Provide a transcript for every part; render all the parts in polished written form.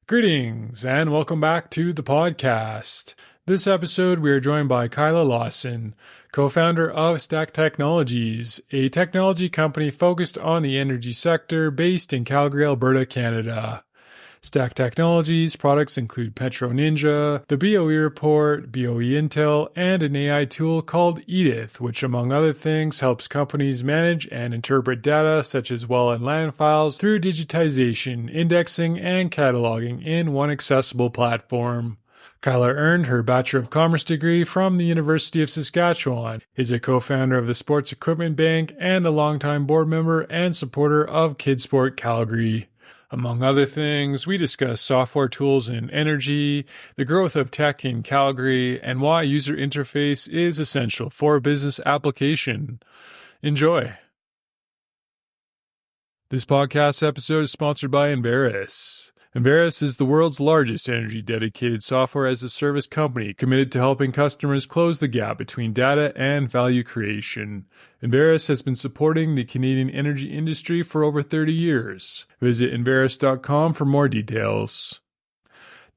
Greetings and welcome back to the podcast. This episode, we are joined by Kyla Lawson, co-founder of Stack Technologies, a technology company focused on the energy sector based in Calgary, Alberta, Canada. Stack Technologies products include Petro Ninja, the BOE Report, BOE Intel, and an AI tool called Edith, which among other things helps companies manage and interpret data such as well and land files through digitization, indexing, and cataloging in one accessible platform. Kyla earned her Bachelor of Commerce degree from the University of Saskatchewan, is a co-founder of the Sports Equipment Bank, and a longtime board member and supporter of Kidsport Calgary. Among other things, we discuss software tools in energy, the growth of tech in Calgary, and why user interface is essential for business application. Enjoy. This podcast episode is sponsored by Enverus. Enverus is the world's largest energy-dedicated software-as-a-service company committed to helping customers close the gap between data and value creation. Enverus has been supporting the Canadian energy industry for over 30 years. Visit Enverus.com for more details.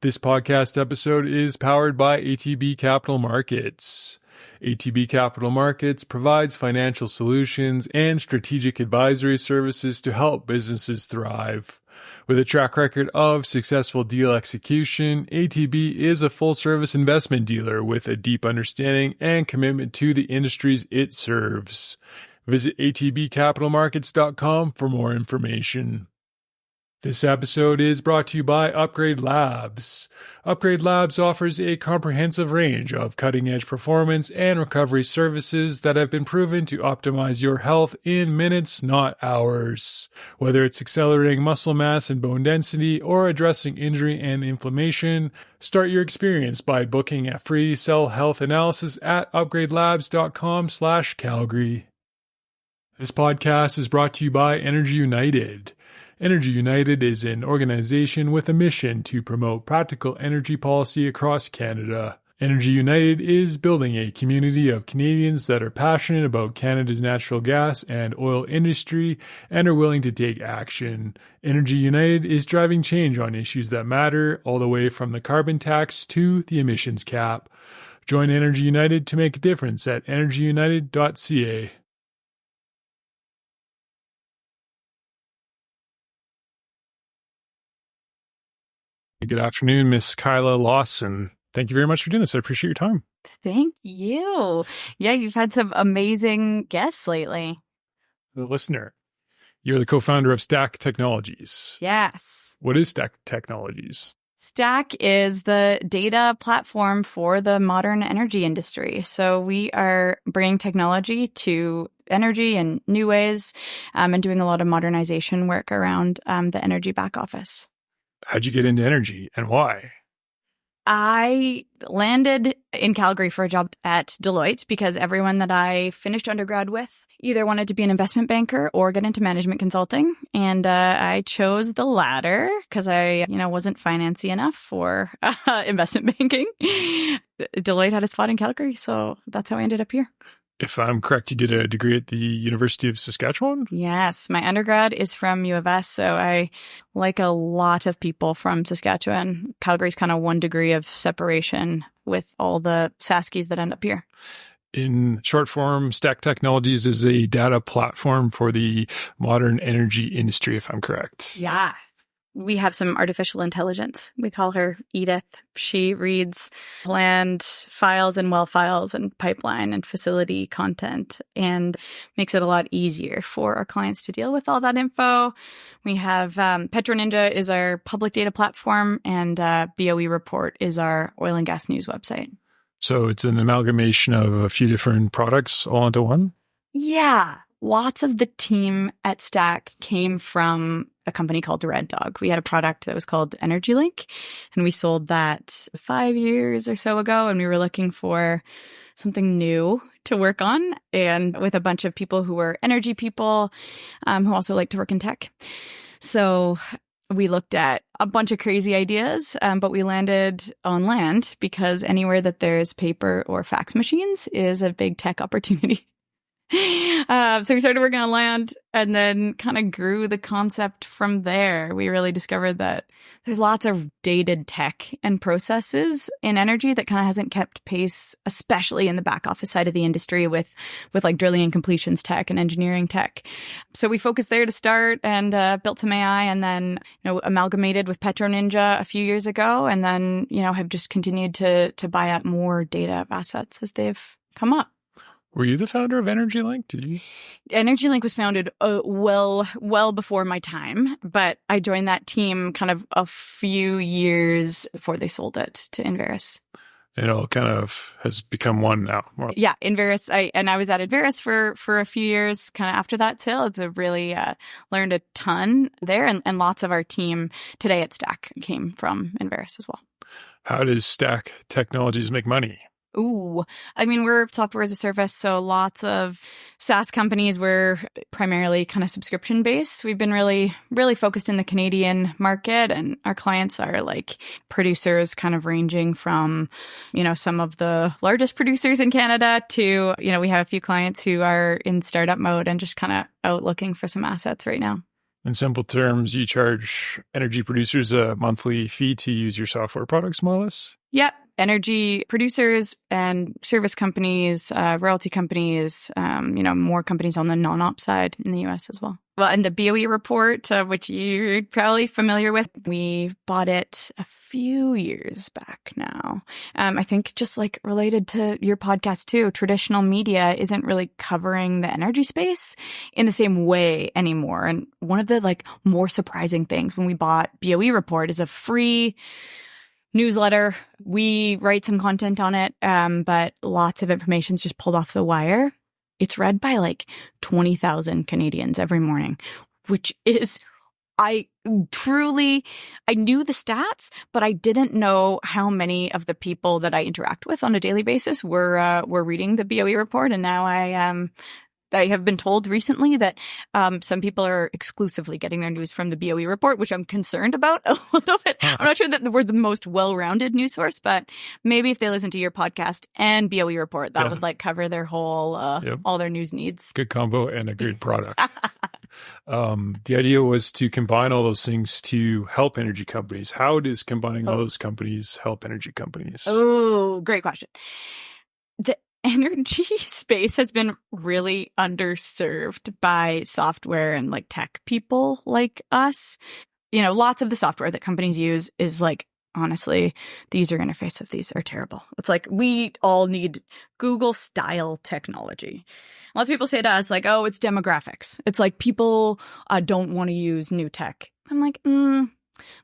This podcast episode is powered by ATB Capital Markets. ATB Capital Markets provides financial solutions and strategic advisory services to help businesses thrive. With a track record of successful deal execution, ATB is a full-service investment dealer with a deep understanding and commitment to the industries it serves. Visit atbcapitalmarkets.com for more information. This episode is brought to you by Upgrade Labs. Upgrade Labs offers a comprehensive range of cutting-edge performance and recovery services that have been proven to optimize your health in minutes, not hours. Whether it's accelerating muscle mass and bone density or addressing injury and inflammation, start your experience by booking a free cell health analysis at upgradelabs.com/Calgary. This podcast is brought to you by Energy United. Energy United is an organization with a mission to promote practical energy policy across Canada. Energy United is building a community of Canadians that are passionate about Canada's natural gas and oil industry and are willing to take action. Energy United is driving change on issues that matter, all the way from the carbon tax to the emissions cap. Join Energy United to make a difference at energyunited.ca. Good afternoon, Miss Kyla Lawson. Thank you very much for doing this. I appreciate your time. Thank you. Yeah, you've had some amazing guests lately. The listener, you're the co-founder of Stack Technologies. Yes. What is Stack Technologies? Stack is the data platform for the modern energy industry. So we are bringing technology to energy in new ways and doing a lot of modernization work around the energy back office. How'd you get into energy and why? I landed in Calgary for a job at Deloitte because everyone that I finished undergrad with either wanted to be an investment banker or get into management consulting. And I chose the latter because I, wasn't financy enough for investment banking. Deloitte had a spot in Calgary, so that's how I ended up here. If I'm correct, you did a degree at the University of Saskatchewan? Yes, my undergrad is from U of S, so I, like a lot of people from Saskatchewan, Calgary's kind of 1 degree of separation with all the Saskies that end up here. In short form, Stack Technologies is a data platform for the modern energy industry, if I'm correct. Yeah. We have some artificial intelligence. We call her Edith. She reads land files and well files and pipeline and facility content and makes it a lot easier for our clients to deal with all that info. We have Petro Ninja is our public data platform, and BOE Report is our oil and gas news website. So it's an amalgamation of a few different products all into one? Yeah. Lots of the team at Stack came from a company called Red Dog. We had a product that was called Energy Link, and we sold that 5 years or so ago, and we were looking for something new to work on, and with a bunch of people who were energy people who also like to work in tech. So we looked at a bunch of crazy ideas, but we landed on land because anywhere that there's paper or fax machines is a big tech opportunity. So we started working on land and then kind of grew the concept from there. We really discovered that there's lots of dated tech and processes in energy that kind of hasn't kept pace, especially in the back office side of the industry with like drilling and completions tech and engineering tech. So we focused there to start and built some AI and then, amalgamated with Petro Ninja a few years ago and then, have just continued to buy up more data assets as they've come up. Were you the founder of EnergyLink? Did you? EnergyLink was founded well before my time, but I joined that team kind of a few years before they sold it to Enverus. It all kind of has become one now. Yeah, Enverus. I was at Enverus for a few years kind of after that sale. It's really learned a ton there, and lots of our team today at Stack came from Enverus as well. How does Stack Technologies make money? Ooh, we're software as a service, so lots of SaaS companies. We're primarily kind of subscription based. We've been really, really focused in the Canadian market, and our clients are like producers kind of ranging from, some of the largest producers in Canada to, we have a few clients who are in startup mode and just kind of out looking for some assets right now. In simple terms, you charge energy producers a monthly fee to use your software products, more or less? Yep. Energy producers and service companies, royalty companies, more companies on the non-op side in the US as well. Well, and the BOE Report, which you're probably familiar with, we bought it a few years back now. I think just like related to your podcast too, traditional media isn't really covering the energy space in the same way anymore. And one of the like more surprising things when we bought BOE Report is a free newsletter. We write some content on it, but lots of information is just pulled off the wire. It's read by like 20,000 Canadians every morning, which is, I knew the stats, but I didn't know how many of the people that I interact with on a daily basis were reading the BOE Report. And now I have been told recently that some people are exclusively getting their news from the BOE Report, which I'm concerned about a little bit. I'm not sure that we're the most well-rounded news source, but maybe if they listen to your podcast and BOE Report, that would like cover their whole, all their news needs. Good combo and a great product. The idea was to combine all those things to help energy companies. How does combining all those companies help energy companies? Oh, great question. The energy space has been really underserved by software and like tech people like us. Lots of the software that companies use is like, honestly, the user interface of these are terrible. It's like we all need Google style technology. Lots of people say to us like, oh, it's demographics. It's like people don't want to use new tech. I'm like,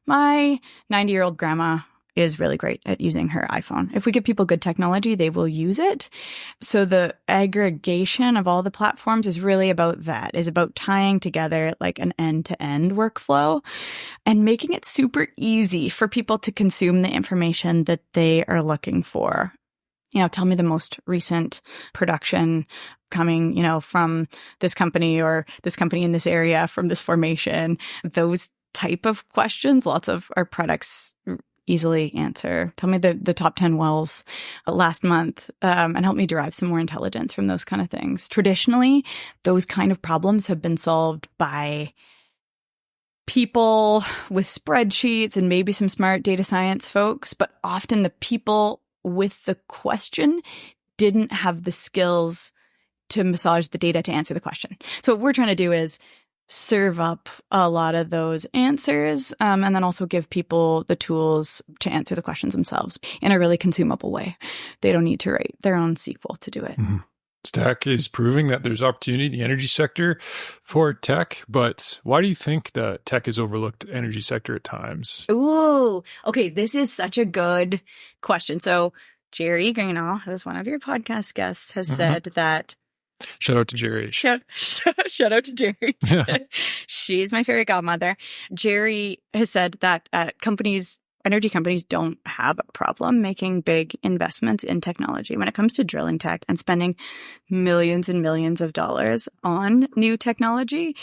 my 90-year-old grandma is really great at using her iPhone. If we give people good technology, they will use it. So the aggregation of all the platforms is really about that, is about tying together like an end-to-end workflow and making it super easy for people to consume the information that they are looking for. Tell me the most recent production coming, from this company or this company in this area from this formation. Those type of questions, lots of our products easily answer. Tell me the top 10 wells last month, and help me derive some more intelligence from those kind of things. Traditionally, those kind of problems have been solved by people with spreadsheets and maybe some smart data science folks, but often the people with the question didn't have the skills to massage the data to answer the question. So what we're trying to do is serve up a lot of those answers, and then also give people the tools to answer the questions themselves in a really consumable way. They don't need to write their own SQL to do it. Mm-hmm. Stack is proving that there's opportunity in the energy sector for tech, but why do you think the tech is overlooked energy sector at times? Ooh, okay, this is such a good question. So Jerry Greenall, who's one of your podcast guests, has said that shout out to Jerry. Shout out to Jerry. Yeah. She's my fairy godmother. Jerry has said that companies energy companies don't have a problem making big investments in technology when it comes to drilling tech and spending millions and millions of dollars on new technology.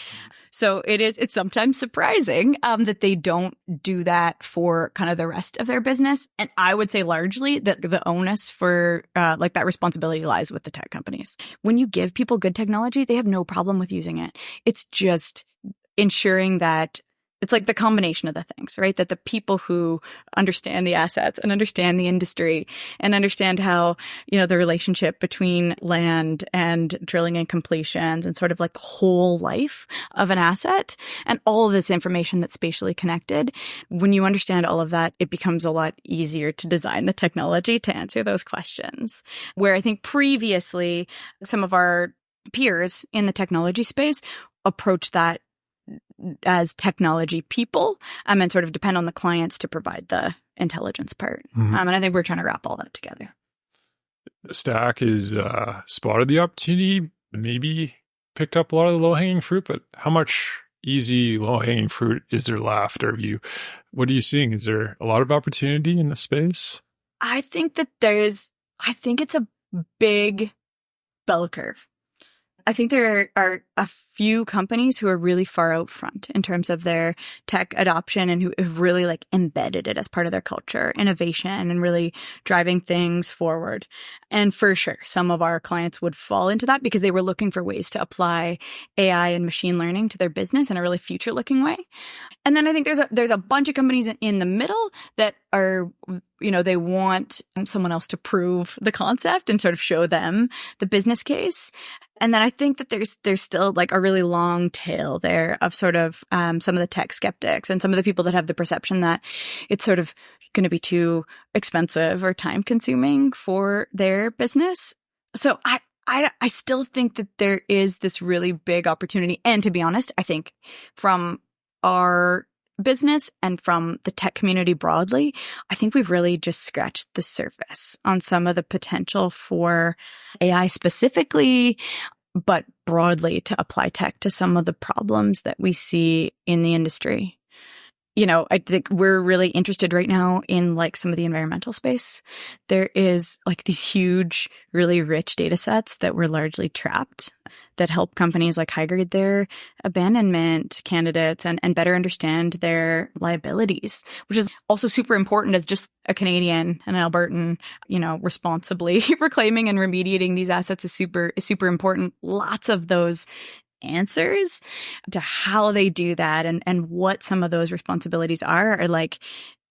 So it's sometimes surprising that they don't do that for kind of the rest of their business. And I would say largely that the onus for like that responsibility lies with the tech companies. When you give people good technology, they have no problem with using it. It's just ensuring that it's like the combination of the things, right? That the people who understand the assets and understand the industry and understand how, the relationship between land and drilling and completions and sort of like the whole life of an asset and all of this information that's spatially connected. When you understand all of that, it becomes a lot easier to design the technology to answer those questions. Where I think previously some of our peers in the technology space approach that as technology people and sort of depend on the clients to provide the intelligence part. Mm-hmm. And I think we're trying to wrap all that together. Stack is spotted the opportunity, maybe picked up a lot of the low-hanging fruit, but how much easy low-hanging fruit is there left? What are you seeing? Is there a lot of opportunity in the space? I think it's a big bell curve. I think there are a few companies who are really far out front in terms of their tech adoption and who have really like embedded it as part of their culture, innovation, and really driving things forward. And for sure, some of our clients would fall into that because they were looking for ways to apply AI and machine learning to their business in a really future-looking way. And then I think there's a bunch of companies in the middle that are, they want someone else to prove the concept and sort of show them the business case. And then I think that there's still like a really long tail there of sort of some of the tech skeptics and some of the people that have the perception that it's sort of going to be too expensive or time consuming for their business. So I still think that there is this really big opportunity. And to be honest, I think from our business and from the tech community broadly, I think we've really just scratched the surface on some of the potential for AI specifically, but broadly to apply tech to some of the problems that we see in the industry. I think we're really interested right now in like some of the environmental space. There is like these huge, really rich data sets that were largely trapped that help companies like high grade their abandonment candidates and better understand their liabilities, which is also super important as just a Canadian and an Albertan, responsibly reclaiming and remediating these assets is super important. Lots of those answers to how they do that and what some of those responsibilities are like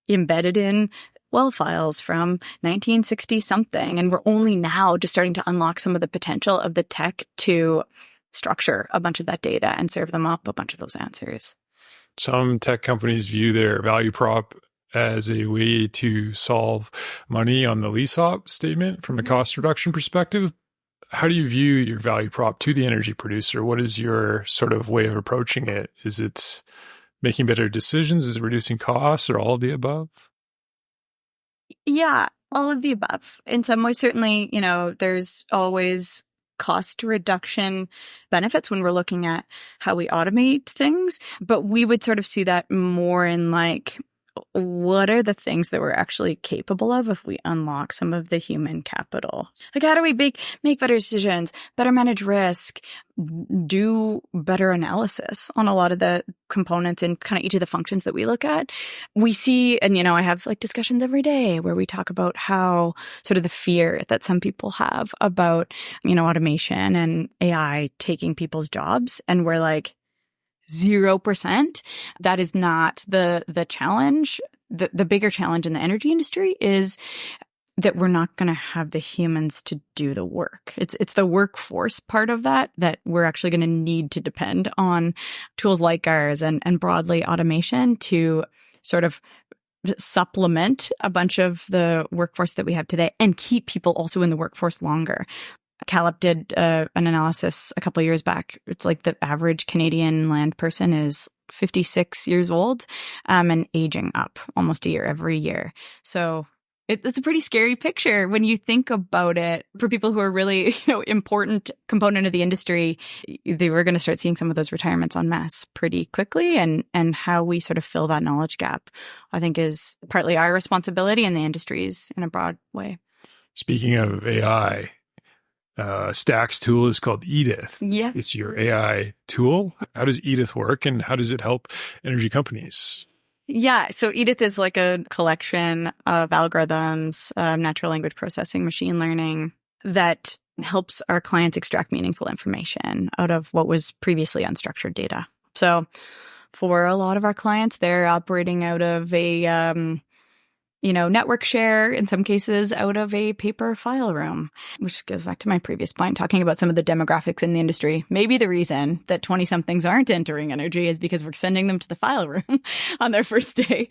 embedded in well files from 1960 something. And we're only now just starting to unlock some of the potential of the tech to structure a bunch of that data and serve them up a bunch of those answers. Some tech companies view their value prop as a way to solve money on the lease op statement from a cost reduction perspective. How do you view your value prop to the energy producer? What is your sort of way of approaching it? Is it making better decisions? Is it reducing costs or all of the above? Yeah, all of the above. In some ways, certainly, there's always cost reduction benefits when we're looking at how we automate things. But we would sort of see that more in like, what are the things that we're actually capable of if we unlock some of the human capital? Like, how do we make better decisions, better manage risk, do better analysis on a lot of the components in kind of each of the functions that we look at? We see, and, I have like discussions every day where we talk about how sort of the fear that some people have about, automation and AI taking people's jobs. And we're like, 0%. That is not the challenge. The bigger challenge in the energy industry is that we're not going to have the humans to do the work. It's the workforce part of that we're actually going to need to depend on tools like ours and broadly automation to sort of supplement a bunch of the workforce that we have today and keep people also in the workforce longer. Callup did an analysis a couple of years back. It's like the average Canadian land person is 56 years old and aging up almost a year every year. So It's a pretty scary picture when you think about it. For people who are really, important component of the industry, they were going to start seeing some of those retirements en masse pretty quickly. And how we sort of fill that knowledge gap, I think, is partly our responsibility and the industry's in a broad way. Speaking of AI, Stack's tool is called Edith. Yeah. It's your AI tool. How does Edith work and how does it help energy companies? Yeah. So Edith is like a collection of algorithms, natural language processing, machine learning that helps our clients extract meaningful information out of what was previously unstructured data. So for a lot of our clients, they're operating out of a network share, in some cases out of a paper file room, which goes back to my previous point, talking about some of the demographics in the industry. Maybe the reason that 20-somethings aren't entering energy is because we're sending them to the file room on their first day.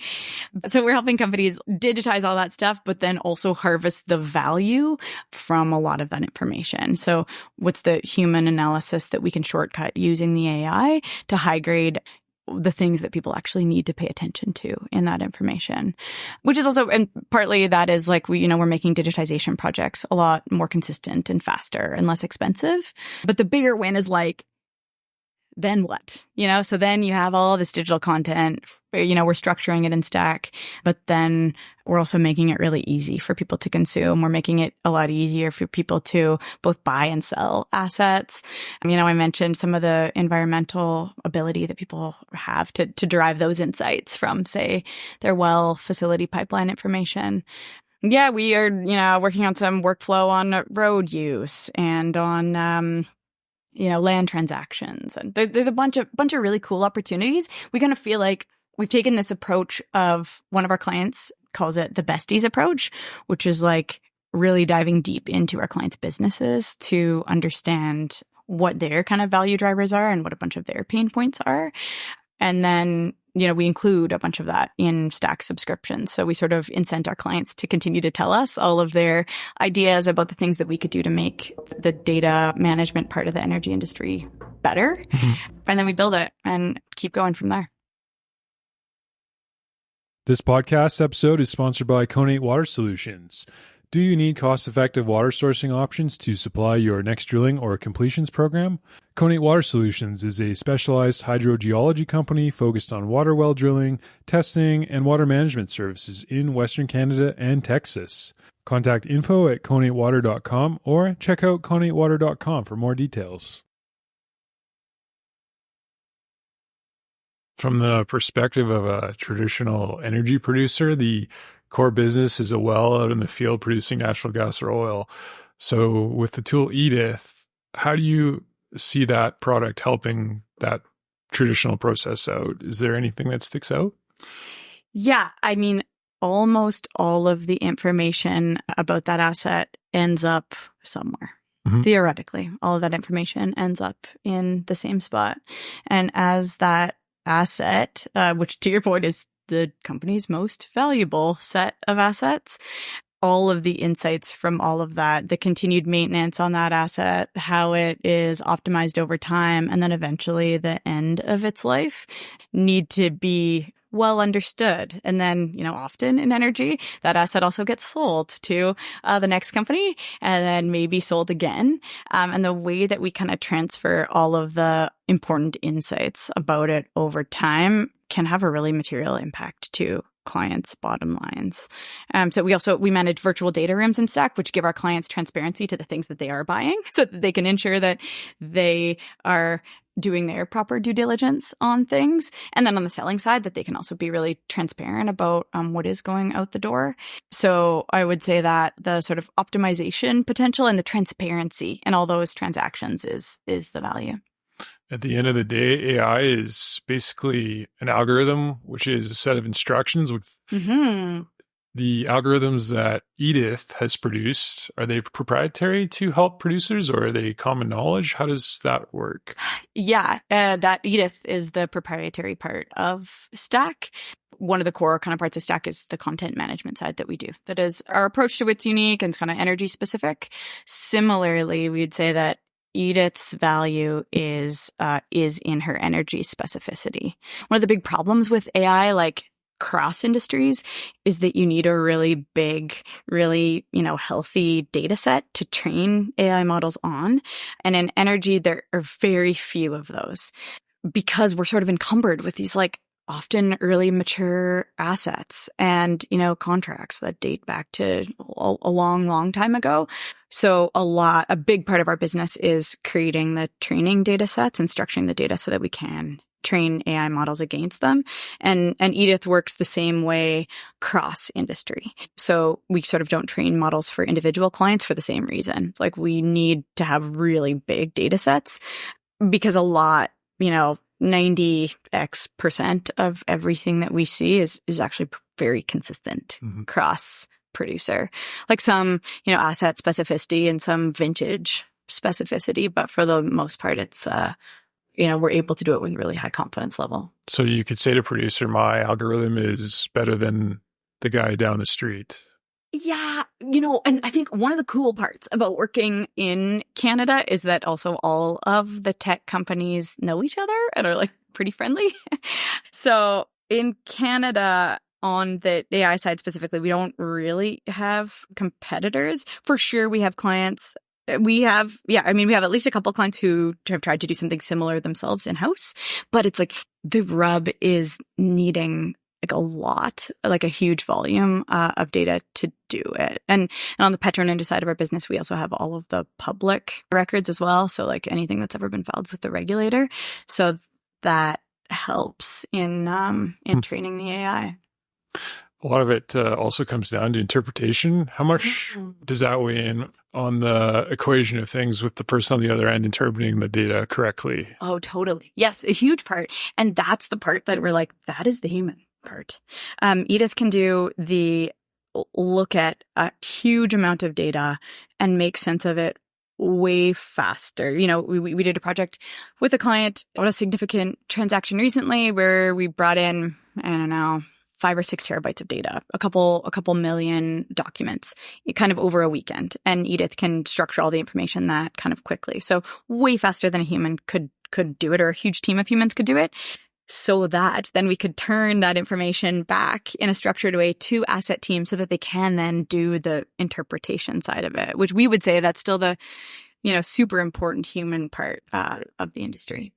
So we're helping companies digitize all that stuff, but then also harvest the value from a lot of that information. So what's the human analysis that we can shortcut using the AI to high grade the things that people actually need to pay attention to in that information, which is also, and partly that is like, we're making digitization projects a lot more consistent and faster and less expensive. But the bigger win is like, then what? So then you have all this digital content, we're structuring it in Stack, but then we're also making it really easy for people to consume. We're making it a lot easier for people to both buy and sell assets. I mentioned some of the environmental ability that people have to derive those insights from, say, their well facility pipeline information. Yeah, we are, working on some workflow on road use and on, land transactions. And there's a bunch of really cool opportunities. We kind of feel like we've taken this approach of one of our clients calls it the besties approach, which is like really diving deep into our clients' businesses to understand what their kind of value drivers are and what a bunch of their pain points are. And then, we include a bunch of that in Stack subscriptions. So we sort of incent our clients to continue to tell us all of their ideas about the things that we could do to make the data management part of the energy industry better. Mm-hmm. And then we build it and keep going from there. This podcast episode is sponsored by Connate Water Solutions. Do you need cost-effective water sourcing options to supply your next drilling or completions program? Connate Water Solutions is a specialized hydrogeology company focused on water well drilling, testing, and water management services in Western Canada and Texas. Contact info@connatewater.com or check out connatewater.com for more details. From the perspective of a traditional energy producer, the core business is a well out in the field producing natural gas or oil. So with the tool Edith, how do you see that product helping that traditional process out? Is there anything that sticks out? Yeah. Almost all of the information about that asset ends up somewhere. Mm-hmm. Theoretically, all of that information ends up in the same spot. And as that asset, which to your point is the company's most valuable set of assets, all of the insights from all of that, the continued maintenance on that asset, how it is optimized over time, and then eventually the end of its life need to be well understood. And then, often in energy, that asset also gets sold to the next company and then maybe sold again. And the way that we kind of transfer all of the important insights about it over time can have a really material impact to clients' bottom lines. So we manage virtual data rooms in Stack, which give our clients transparency to the things that they are buying so that they can ensure that they are doing their proper due diligence on things. And then on the selling side, that they can also be really transparent about what is going out the door. So I would say that the sort of optimization potential and the transparency in all those transactions is the value. At the end of the day, AI is basically an algorithm, which is a set of instructions with the algorithms that Edith has produced. Are they proprietary to help producers or are they common knowledge? How does that work? Yeah, that Edith is the proprietary part of Stack. One of the core kind of parts of Stack is the content management side that we do. That is, our approach to it's unique and it's kind of energy specific. Similarly, we'd say that Edith's value is in her energy specificity. One of the big problems with AI, like cross industries is that you need a really big, really, healthy data set to train AI models on. And in energy, there are very few of those because we're sort of encumbered with these often early mature assets and, contracts that date back to a long, long time ago. So a big part of our business is creating the training data sets and structuring the data so that we can train AI models against them. And Edith works the same way cross industry. So we sort of don't train models for individual clients for the same reason. It's like we need to have really big data sets because a lot, 90x% of everything that we see is actually very consistent cross producer. Like some, asset specificity and some vintage specificity, but for the most part, it's, we're able to do it with really high confidence level. So you could say to producer, my algorithm is better than the guy down the street. Yeah, and I think one of the cool parts about working in Canada is that also all of the tech companies know each other and are pretty friendly. So in Canada, on the AI side specifically, we don't really have competitors. For sure, we have clients. We have at least a couple of clients who have tried to do something similar themselves in-house, but it's the rub is needing a huge volume of data to do it. And on the Petro Ninja side of our business, we also have all of the public records as well. So anything that's ever been filed with the regulator. So that helps in training the AI. A lot of it also comes down to interpretation. How much does that weigh in on the equation of things with the person on the other end interpreting the data correctly? Oh, totally. Yes, a huge part. And that's the part that we're that is the human part. Edith can look at a huge amount of data and make sense of it way faster. We did a project with a client on a significant transaction recently where we brought in, 5 or 6 terabytes of data, a couple million documents, kind of over a weekend. And Edith can structure all the information that kind of quickly. So way faster than a human could do it, or a huge team of humans could do it. So that then we could turn that information back in a structured way to asset teams so that they can then do the interpretation side of it, which we would say that's still the, super important human part of the industry.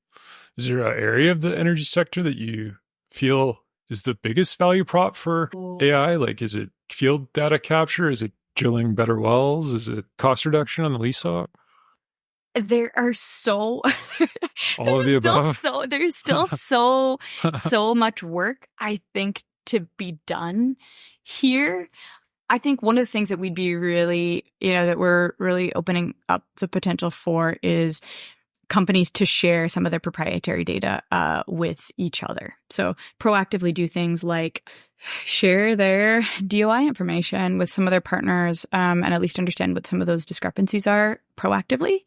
Is there an area of the energy sector that you feel is the biggest value prop for AI? Is it field data capture? Is it drilling better wells? Is it cost reduction on the lease op? There are so all of the above. There's still so much work, I think, to be done here. I think one of the things that we'd be really, that we're really opening up the potential for is companies to share some of their proprietary data with each other. So proactively do things like share their DOI information with some of their partners and at least understand what some of those discrepancies are proactively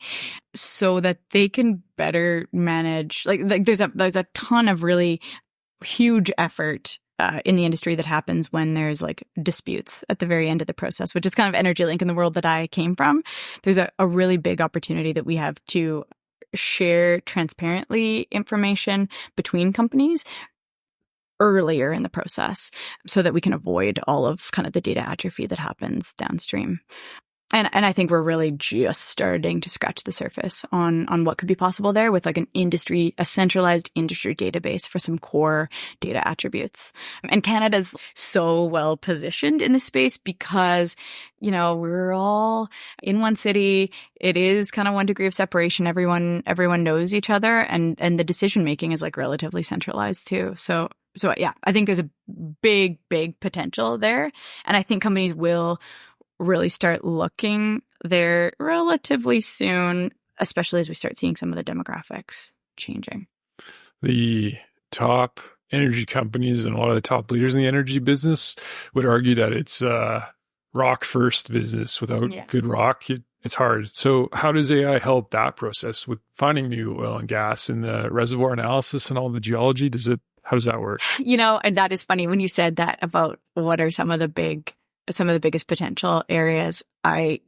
so that they can better manage. There's a ton of really huge effort in the industry that happens when there's disputes at the very end of the process, which is kind of EnergyLink in the world that I came from. There's a really big opportunity that we have to share transparently information between companies earlier in the process so that we can avoid all of kind of the data atrophy that happens downstream. And I think we're really just starting to scratch the surface on what could be possible there with a centralized industry database for some core data attributes. And Canada's so well positioned in this space because, we're all in one city. It is kind of 1 degree of separation. Everyone knows each other and the decision making is relatively centralized too. So yeah, I think there's a big, big potential there. And I think companies will really start looking there relatively soon, especially as we start seeing some of the demographics changing. The top energy companies and a lot of the top leaders in the energy business would argue that it's a rock first business. Without good rock, it's hard. So how does AI help that process with finding new oil and gas and the reservoir analysis and all the geology? How does that work? And that is funny when you said that about what are some of the biggest potential areas. I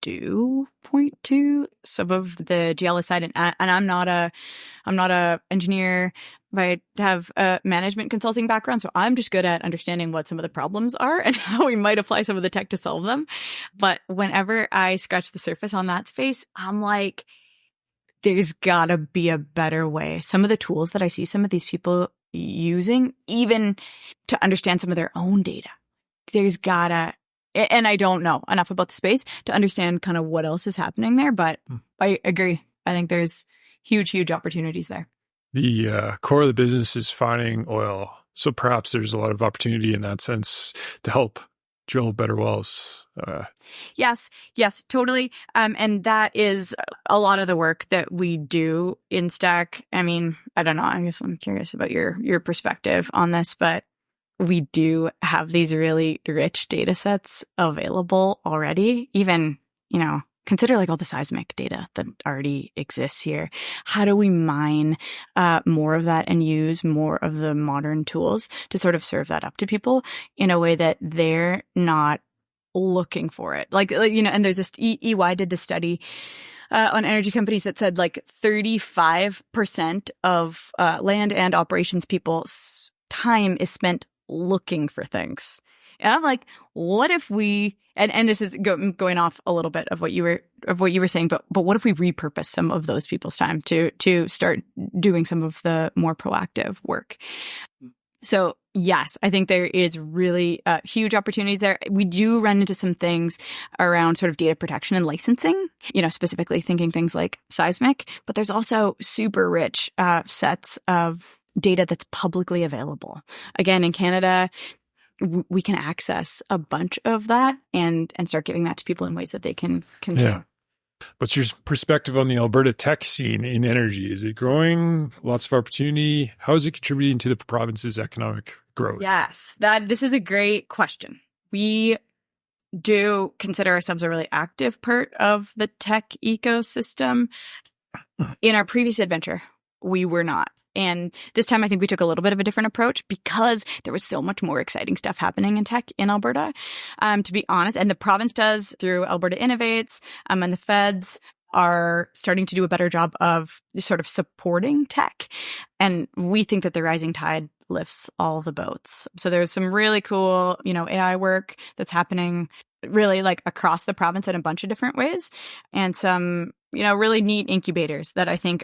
do point to some of the geology side, and I'm not a engineer. I have a management consulting background, so I'm just good at understanding what some of the problems are and how we might apply some of the tech to solve them. But whenever I scratch the surface on that space, I'm like, there's gotta be a better way. Some of the tools that I see some of these people using, even to understand some of their own data, there's gotta, and I don't know enough about the space to understand kind of what else is happening there, but I agree. I think there's huge opportunities there. The core of the business is finding oil. So perhaps there's a lot of opportunity in that sense to help drill better wells. Yes, totally. And that is a lot of the work that we do in Stack. I mean, I don't know. I guess I'm curious about your perspective on this, but we do have these really rich data sets available already. Even, consider like all the seismic data that already exists here. How do we mine more of that and use more of the modern tools to sort of serve that up to people in a way that they're not looking for it? And there's this EY did this study on energy companies that said like 35% of land and operations people's time is spent looking for things. And I'm like, what if we, and this is going off a little bit of what you were saying, but what if we repurpose some of those people's time to start doing some of the more proactive work? So yes, I think there is really huge opportunities there. We do run into some things around sort of data protection and licensing, specifically thinking things like seismic, but there's also super rich sets of data that's publicly available. Again, in Canada, we can access a bunch of that and start giving that to people in ways that they can consume. Yeah. What's your perspective on the Alberta tech scene in energy? Is it growing? Lots of opportunity? How is it contributing to the province's economic growth? Yes, this is a great question. We do consider ourselves a really active part of the tech ecosystem. In our previous adventure, we were not. And this time, I think we took a little bit of a different approach because there was so much more exciting stuff happening in tech in Alberta, to be honest. And the province does through Alberta Innovates, and the feds are starting to do a better job of sort of supporting tech. And we think that the rising tide lifts all the boats. So there's some really cool, AI work that's happening really like across the province in a bunch of different ways. And some, really neat incubators that I think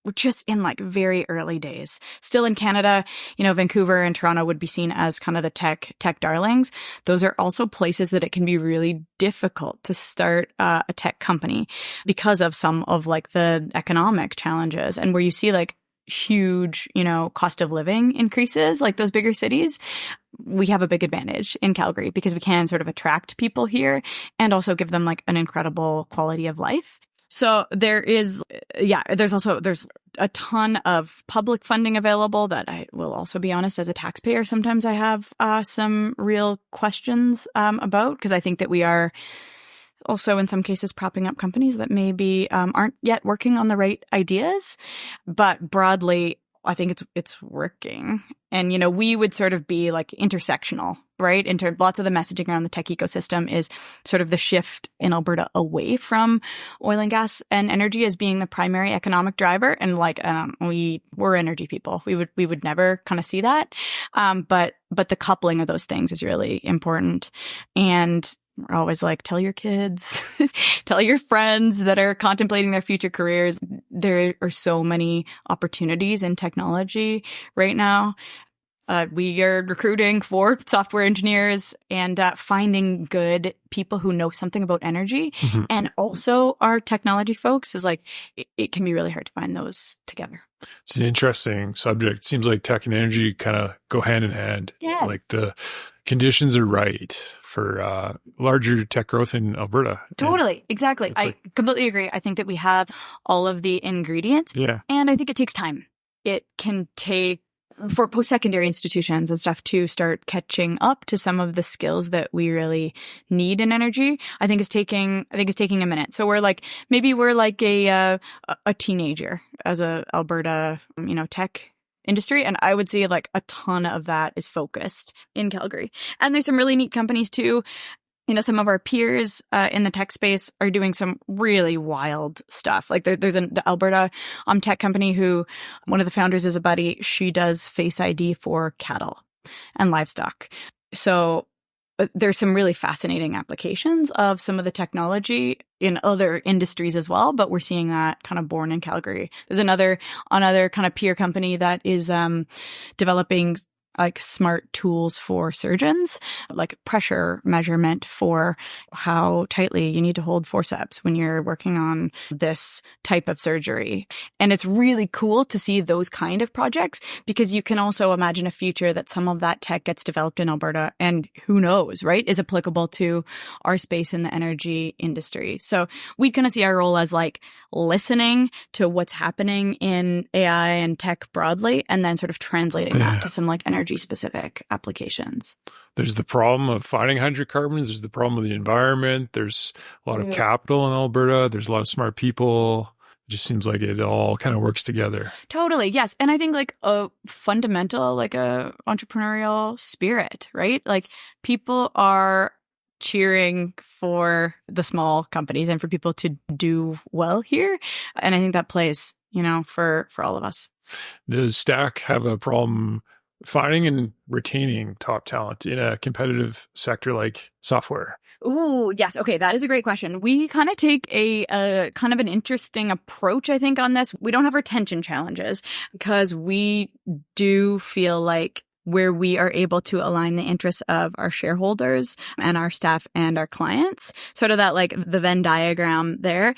we're just in like very early days. Still in Canada, Vancouver and Toronto would be seen as kind of the tech darlings. Those are also places that it can be really difficult to start a tech company because of some of like the economic challenges, and where you see like huge, cost of living increases, like those bigger cities. We have a big advantage in Calgary because we can sort of attract people here and also give them like an incredible quality of life. So there's a ton of public funding available that I will also be honest, as a taxpayer, sometimes I have some real questions about, because I think that we are also in some cases propping up companies that maybe aren't yet working on the right ideas. But broadly, I think it's working. And, we would sort of be like intersectional, right? Lots of the messaging around the tech ecosystem is sort of the shift in Alberta away from oil and gas and energy as being the primary economic driver. And we're energy people. We would never kind of see that. But the coupling of those things is really important. And we're always like, tell your kids, tell your friends that are contemplating their future careers. There are so many opportunities in technology right now. We are recruiting for software engineers and finding good people who know something about energy and also are technology folks is like, it can be really hard to find those together. It's an interesting subject. It seems like tech and energy kind of go hand in hand. Yeah. Like the conditions are right for larger tech growth in Alberta. Totally. Exactly. I completely agree. I think that we have all of the ingredients. Yeah. And I think it takes time. It can take for post-secondary institutions and stuff to start catching up to some of the skills that we really need in energy. I think it's taking a minute. So we're like a teenager as a Alberta, tech industry. And I would say like a ton of that is focused in Calgary. And there's some really neat companies too. some of our peers in the tech space are doing some really wild stuff. Like there's the Alberta tech company who one of the founders is a buddy. She does Face ID for cattle and livestock. So there's some really fascinating applications of some of the technology in other industries as well, but we're seeing that kind of born in Calgary. There's another kind of peer company that is developing like smart tools for surgeons, like pressure measurement for how tightly you need to hold forceps when you're working on this type of surgery. And it's really cool to see those kind of projects because you can also imagine a future that some of that tech gets developed in Alberta and who knows, right, is applicable to our space in the energy industry. So we kind of see our role as like listening to what's happening in AI and tech broadly and then sort of translating that to some like energy specific applications. There's the problem of finding hydrocarbons. There's the problem of the environment. There's a lot of capital in Alberta. There's a lot of smart people. It just seems like it all kind of works together. Totally. Yes. And I think like a fundamental, like a entrepreneurial spirit, right? Like people are cheering for the small companies and for people to do well here. And I think that plays, for all of us. Does Stack have a problem finding and retaining top talent in a competitive sector like software? Ooh, yes. Okay, that is a great question. We kind of take a kind of an interesting approach, I think, on this. We don't have retention challenges because we do feel like where we are able to align the interests of our shareholders and our staff and our clients, sort of that like the Venn diagram there.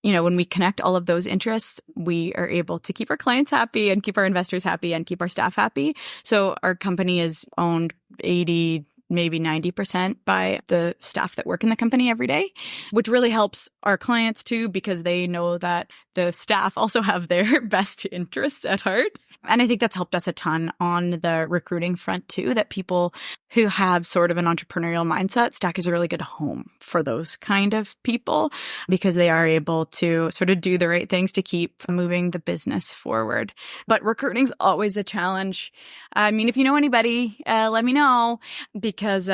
When we connect all of those interests, we are able to keep our clients happy and keep our investors happy and keep our staff happy. So our company is owned 80, maybe 90% by the staff that work in the company every day, which really helps our clients too, because they know that the staff also have their best interests at heart. And I think that's helped us a ton on the recruiting front too, that people who have sort of an entrepreneurial mindset, Stack is a really good home for those kind of people because they are able to sort of do the right things to keep moving the business forward. But recruiting's always a challenge. I mean, if you know anybody, let me know because,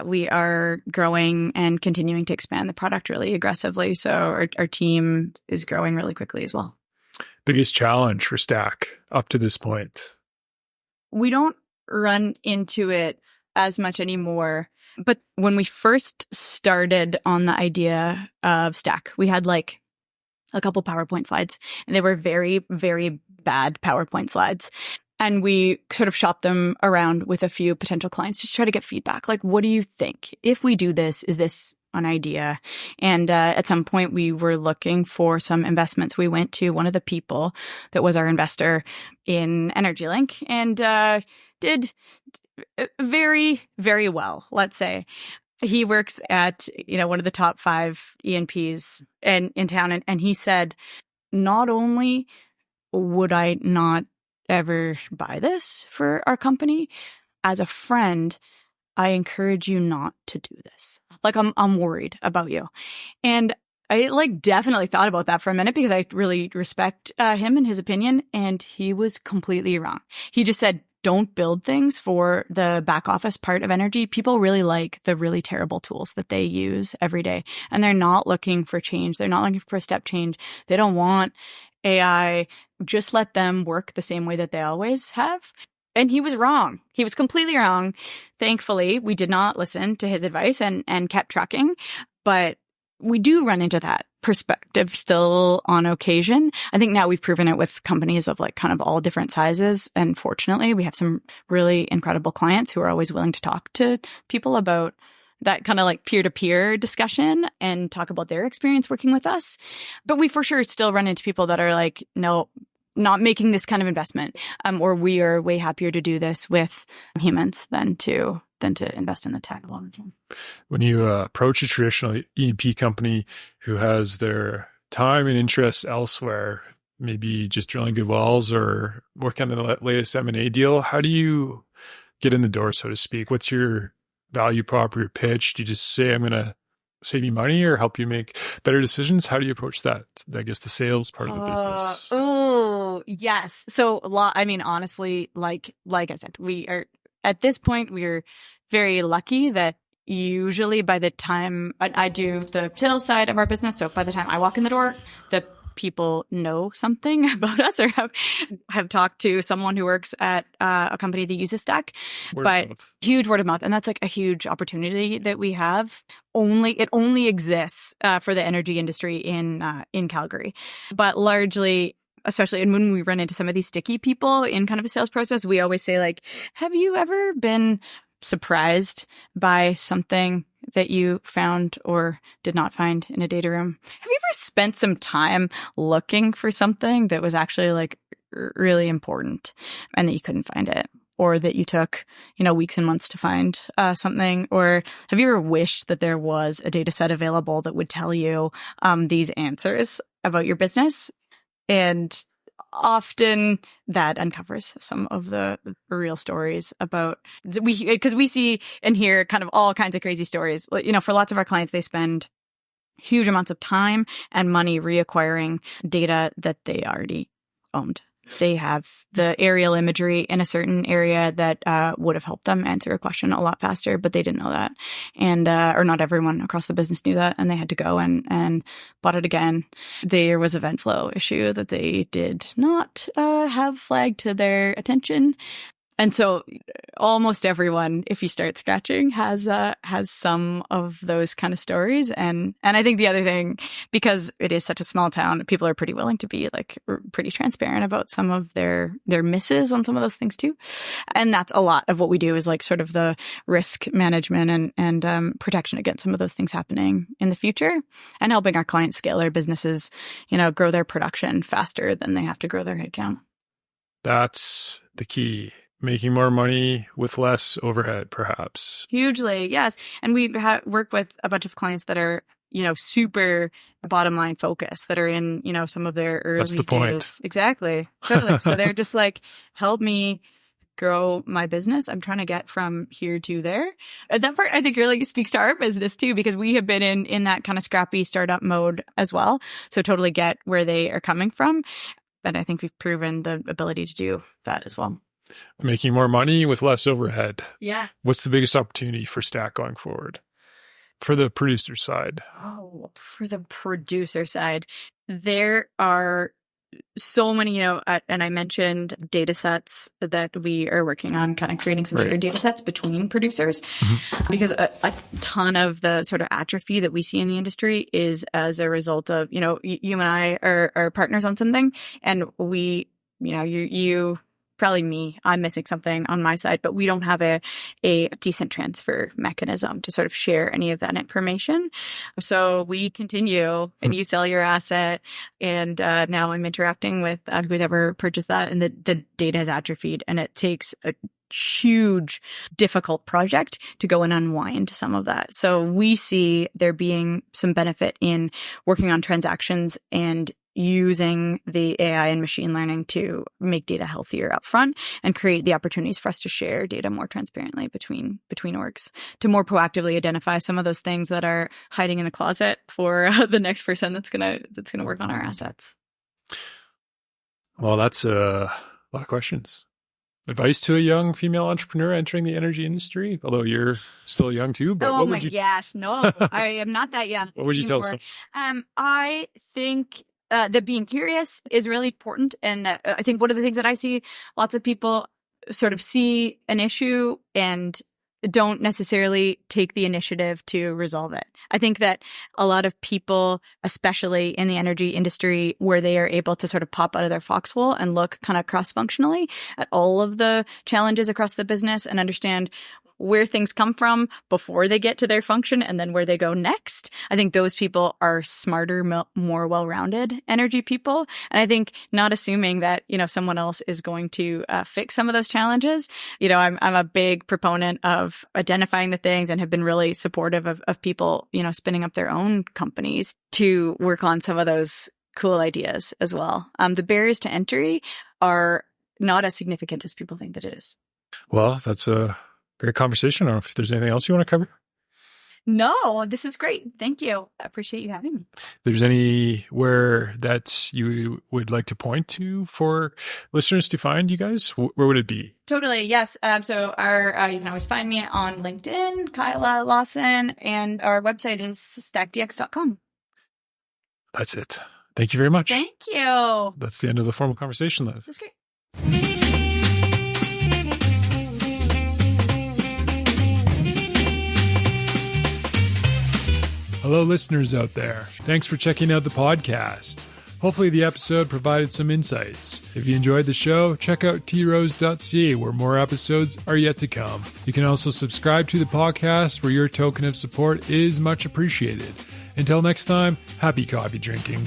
we are growing and continuing to expand the product really aggressively. So our team is growing really quickly as well. Biggest challenge for Stack up to this point? We don't run into it as much anymore. But when we first started on the idea of Stack, we had like a couple PowerPoint slides and they were very, very bad PowerPoint slides. And we sort of shopped them around with a few potential clients, just try to get feedback. Like, what do you think? If we do this, is this an idea? And at some point we were looking for some investments. We went to one of the people that was our investor in EnergyLink and did very, very well, let's say. He works at, one of the top 5 E&Ps in town. And he said, not only would I not ever buy this for our company, as a friend, I encourage you not to do this. Like, I'm worried about you. And I definitely thought about that for a minute because I really respect him and his opinion. And he was completely wrong. He just said, don't build things for the back office part of energy. People really like the really terrible tools that they use every day. And they're not looking for change. They're not looking for a step change. They don't want AI. Just let them work the same way that they always have. And he was wrong. He was completely wrong. Thankfully, we did not listen to his advice and kept trucking. But we do run into that perspective still on occasion. I think now we've proven it with companies of like kind of all different sizes. And fortunately, we have some really incredible clients who are always willing to talk to people about that kind of like peer-to-peer discussion and talk about their experience working with us. But we for sure still run into people that are like, no, not making this kind of investment, or we are way happier to do this with humans than to invest in the tech long term. When you approach a traditional E&P company who has their time and interests elsewhere, maybe just drilling good wells or working on the latest M&A deal, how do you get in the door, so to speak? What's your value prop or your pitch? Do you just say, I'm going to save you money or help you make better decisions? How do you approach that? I guess the sales part of the business. Oh, yes. So, honestly, like I said, we are at this point, we're very lucky that usually by the time I do the sales side of our business, so by the time I walk in the door, the people know something about us or have talked to someone who works at a company that uses Stack. Huge word of mouth. And that's like a huge opportunity that we have. It only exists for the energy industry in Calgary. But largely, especially, and when we run into some of these sticky people in kind of a sales process, we always say, like, have you ever been surprised by something that you found or did not find in a data room? Have you ever spent some time looking for something that was actually like really important and that you couldn't find it? Or that you took, weeks and months to find something? Or have you ever wished that there was a data set available that would tell you these answers about your business? And often that uncovers some of the real stories because we see and hear kind of all kinds of crazy stories. For lots of our clients, they spend huge amounts of time and money reacquiring data that they already owned. They have the aerial imagery in a certain area that would have helped them answer a question a lot faster, but they didn't know that. And or not everyone across the business knew that, and they had to go and bought it again. There was a vent flow issue that they did not have flagged to their attention. And so almost everyone, if you start scratching, has some of those kind of stories. And I think the other thing, because it is such a small town, people are pretty willing to be like pretty transparent about some of their misses on some of those things too. And that's a lot of what we do, is like sort of the risk management and protection against some of those things happening in the future, and helping our clients scale their businesses, grow their production faster than they have to grow their headcount. That's the key. Making more money with less overhead, perhaps. Hugely, yes. And we work with a bunch of clients that are, super bottom line focused, that are in, some of their early That's the days. point. Exactly. Totally. So they're just like, help me grow my business. I'm trying to get from here to there. And that part, I think, really speaks to our business too, because we have been in that kind of scrappy startup mode as well. So totally get where they are coming from. And I think we've proven the ability to do that as well. Making more money with less overhead. Yeah. What's the biggest opportunity for Stack going forward? For the producer side. Oh, for the producer side, there are so many, and I mentioned data sets that we are working on, kind of creating some shared data sets between producers, because a ton of the sort of atrophy that we see in the industry is as a result of, you and I are partners on something, and we, you probably me, I'm missing something on my side, but we don't have a decent transfer mechanism to sort of share any of that information. So we continue, and you sell your asset, and now I'm interacting with who's ever purchased that, and the data has atrophied, and it takes a huge, difficult project to go and unwind some of that. So we see there being some benefit in working on transactions and using the AI and machine learning to make data healthier up front and create the opportunities for us to share data more transparently between orgs, to more proactively identify some of those things that are hiding in the closet for the next person that's gonna work on our assets. Well, that's a lot of questions. Advice to a young female entrepreneur entering the energy industry, although you're still young too. But oh my gosh, no, I am not that young. What would you tell someone? I think that being curious is really important. And I think one of the things that I see lots of people sort of see an issue and don't necessarily take the initiative to resolve it. I think that a lot of people, especially in the energy industry, where they are able to sort of pop out of their foxhole and look kind of cross-functionally at all of the challenges across the business and understand where things come from before they get to their function and then where they go next. I think those people are smarter, more well-rounded energy people. And I think not assuming that, someone else is going to fix some of those challenges. I'm a big proponent of identifying the things and have been really supportive of people, spinning up their own companies to work on some of those cool ideas as well. The barriers to entry are not as significant as people think that it is. Well, that's a great conversation. I don't know if there's anything else you want to cover. No, this is great. Thank you. I appreciate you having me. If there's anywhere that you would like to point to for listeners to find you guys, where would it be? Totally. Yes. So you can always find me on LinkedIn, Kyla Lawson, and our website is stackdx.com. That's it. Thank you very much. Thank you. That's the end of the formal conversation, Liz. That's great. Hello, listeners out there. Thanks for checking out the podcast. Hopefully the episode provided some insights. If you enjoyed the show, check out trose.ca where more episodes are yet to come. You can also subscribe to the podcast where your token of support is much appreciated. Until next time, happy coffee drinking.